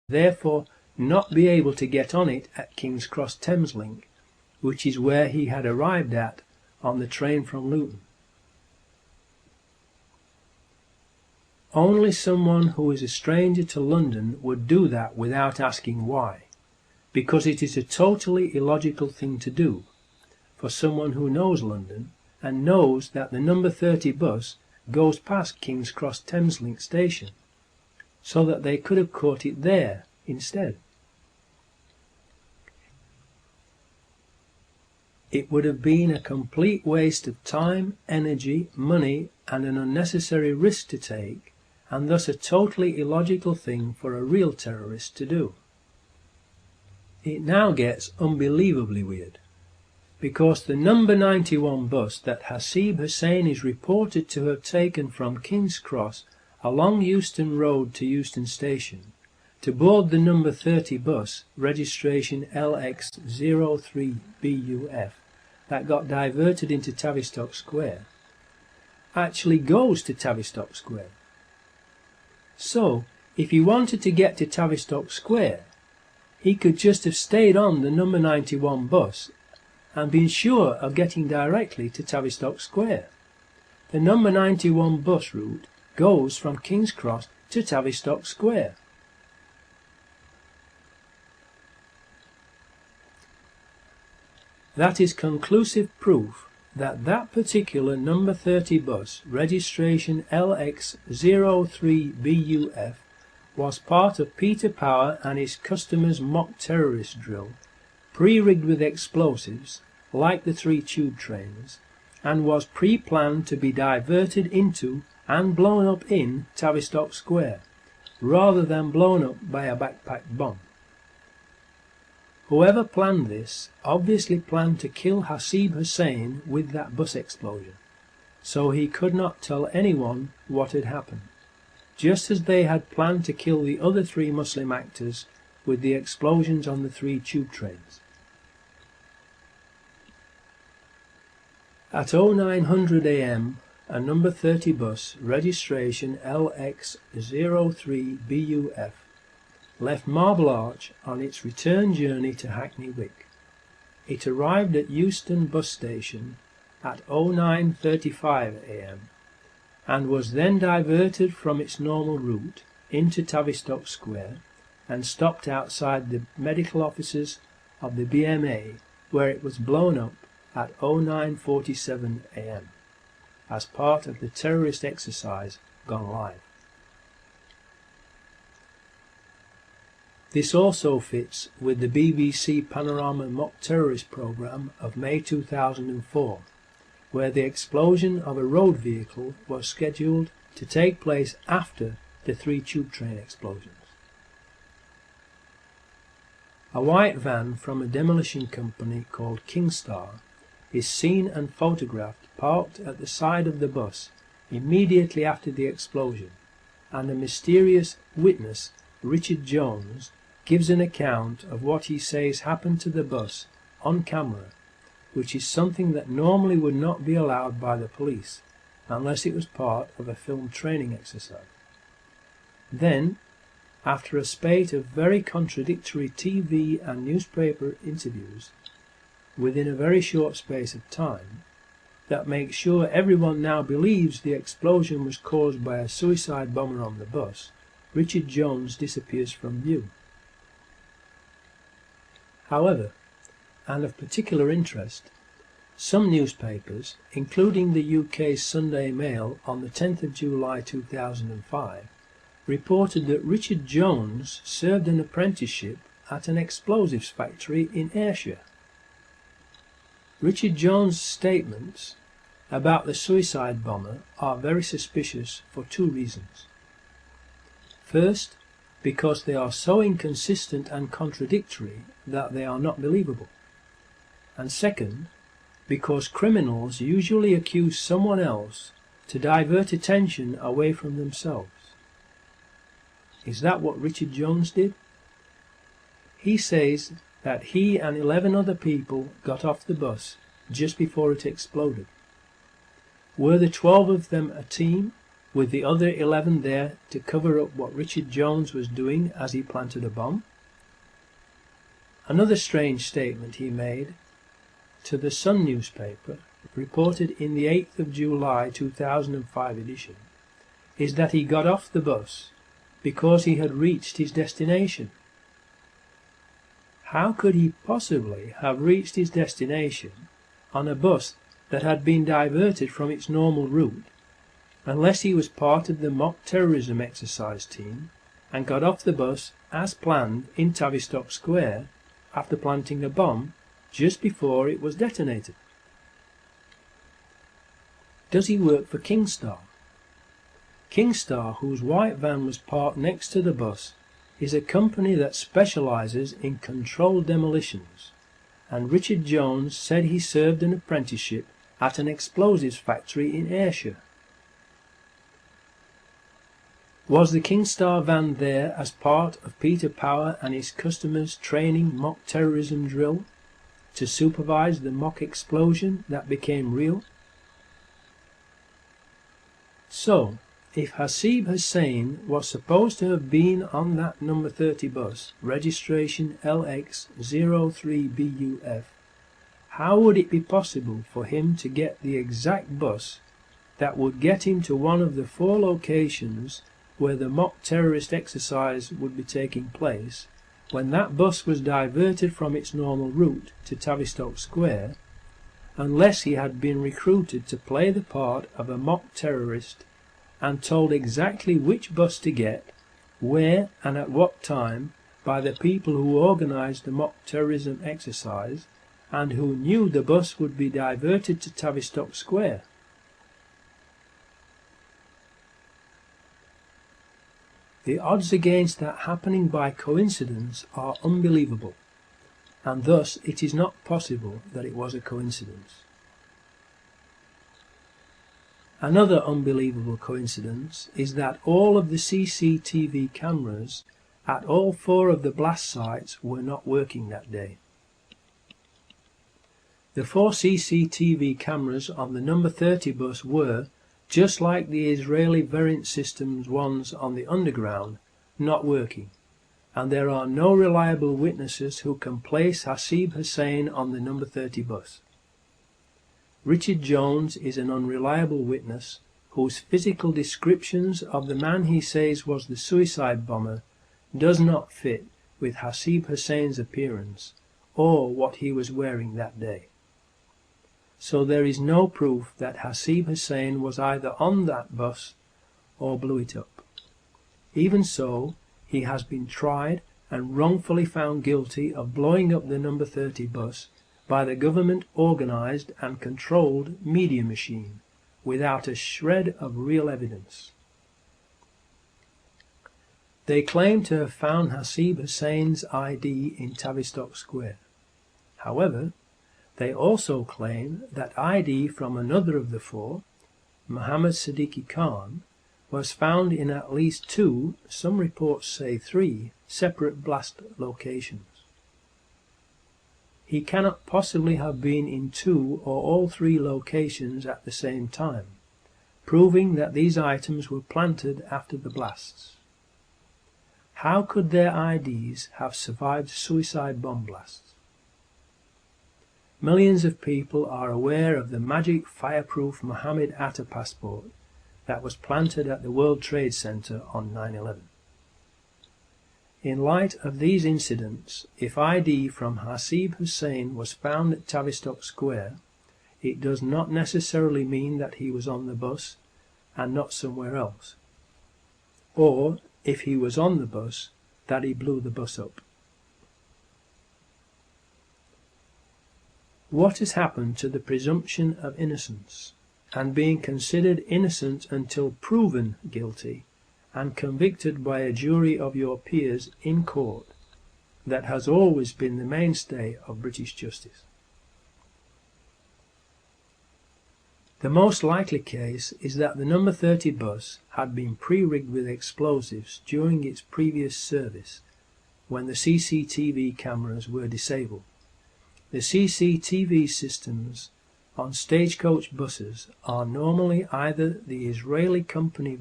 therefore not be able to get on it at King's Cross Thameslink, which is where he had arrived at on the train from Luton. Only someone who is a stranger to London would do that without asking why, because it is a totally illogical thing to do for someone who knows London and knows that the number 30 bus goes past King's Cross Thameslink station, so that they could have caught it there instead. It would have been a complete waste of time, energy, money, and an unnecessary risk to take, and thus a totally illogical thing for a real terrorist to do. It now gets unbelievably weird, because the number 91 bus that Hasib Hussain is reported to have taken from King's Cross along Euston Road to Euston Station to board the number 30 bus, registration LX03BUF, that got diverted into Tavistock Square, actually goes to Tavistock Square. So, if he wanted to get to Tavistock Square, he could just have stayed on the number 91 bus and been sure of getting directly to Tavistock Square. The number 91 bus route goes from King's Cross to Tavistock Square. That is conclusive proof that that particular number 30 bus, registration LX03BUF, was part of Pt4 and his customers' mock terrorist drill, pre-rigged with explosives, like the 3 tube trains, and was pre-planned to be diverted into and blown up in Tavistock Square, rather than blown up by a backpack bomb. Whoever planned this obviously planned to kill Hasib Hussain with that bus explosion, so he could not tell anyone what had happened, just as they had planned to kill the other 3 Muslim actors with the explosions on the 3 tube trains. At 0900 AM, a number 30 bus, registration LX03BUF, left Marble Arch on its return journey to Hackney Wick. It arrived at Euston bus station at 09:35 AM and was then diverted from its normal route into Tavistock Square and stopped outside the medical offices of the BMA, where it was blown up at 09:47 AM as part of the terrorist exercise gone live. This also fits with the BBC Panorama mock terrorist programme of May 2004, where the explosion of a road vehicle was scheduled to take place after the 3 tube train explosions. A white van from a demolition company called Kingstar is seen and photographed parked at the side of the bus immediately after the explosion, and a mysterious witness, Richard Jones, gives an account of what he says happened to the bus on camera, which is something that normally would not be allowed by the police unless it was part of a film training exercise. Then, after a spate of very contradictory TV and newspaper interviews within a very short space of time, that makes sure everyone now believes the explosion was caused by a suicide bomber on the bus, Richard Jones disappears from view. However, and of particular interest, some newspapers, including the UK's Sunday Mail on the 10th of July 2005, reported that Richard Jones served an apprenticeship at an explosives factory in Ayrshire. Richard Jones' statements about the suicide bomber are very suspicious for 2 reasons. First, because they are so inconsistent and contradictory that they are not believable. And second, because criminals usually accuse someone else to divert attention away from themselves. Is that what Richard Jones did? He says that he and 11 other people got off the bus just before it exploded. Were the 12 of them a team, with the other 11 there to cover up what Richard Jones was doing as he planted a bomb? Another strange statement he made to the Sun newspaper, reported in the 8th of July 2005 edition, is that he got off the bus because he had reached his destination. How could he possibly have reached his destination on a bus that had been diverted from its normal route, unless he was part of the mock terrorism exercise team and got off the bus as planned in Tavistock Square after planting a bomb just before it was detonated? Does he work for Kingstar? Kingstar, whose white van was parked next to the bus, is a company that specialises in controlled demolitions, and Richard Jones said he served an apprenticeship at an explosives factory in Ayrshire. Was the Kingstar van there as part of Pt4 and his customers' training mock terrorism drill to supervise the mock explosion that became real? So, if Hasib Hussain was supposed to have been on that number 30 bus, registration LX03BUF, how would it be possible for him to get the exact bus that would get him to one of the 4 locations where the mock terrorist exercise would be taking place, when that bus was diverted from its normal route to Tavistock Square, unless he had been recruited to play the part of a mock terrorist and told exactly which bus to get, where and at what time by the people who organised the mock terrorism exercise and who knew the bus would be diverted to Tavistock Square? The odds against that happening by coincidence are unbelievable, and thus it is not possible that it was a coincidence. Another unbelievable coincidence is that all of the CCTV cameras at all 4 of the blast sites were not working that day. The 4 CCTV cameras on the number 30 bus were, just like the Israeli Variant Systems ones on the underground, not working, and there are no reliable witnesses who can place Hasib Hussain on the number 30 bus. Richard Jones is an unreliable witness whose physical descriptions of the man he says was the suicide bomber does not fit with Hasib Hussain's appearance or what he was wearing that day. So there is no proof that Hasib Hussain was either on that bus or blew it up. Even so, he has been tried and wrongfully found guilty of blowing up the number 30 bus by the government-organised and controlled media machine, without a shred of real evidence. They claim to have found Hasib Hussain's ID in Tavistock Square. However, they also claim that ID from another of the 4, Mohammed Siddiqui Khan, was found in at least 2, some reports say 3, separate blast locations. He cannot possibly have been in 2 or all 3 locations at the same time, proving that these items were planted after the blasts. How could their IDs have survived suicide bomb blasts? Millions of people are aware of the magic fireproof Mohammed Atta passport that was planted at the World Trade Center on 9/11. In light of these incidents, if ID from Hasib Hussain was found at Tavistock Square, it does not necessarily mean that he was on the bus and not somewhere else, or, if he was on the bus, that he blew the bus up. What has happened to the presumption of innocence, and being considered innocent until proven guilty and convicted by a jury of your peers in court, that has always been the mainstay of British justice? The most likely case is that the number 30 bus had been pre-rigged with explosives during its previous service, when the CCTV cameras were disabled. The CCTV systems on stagecoach buses are normally either the Israeli company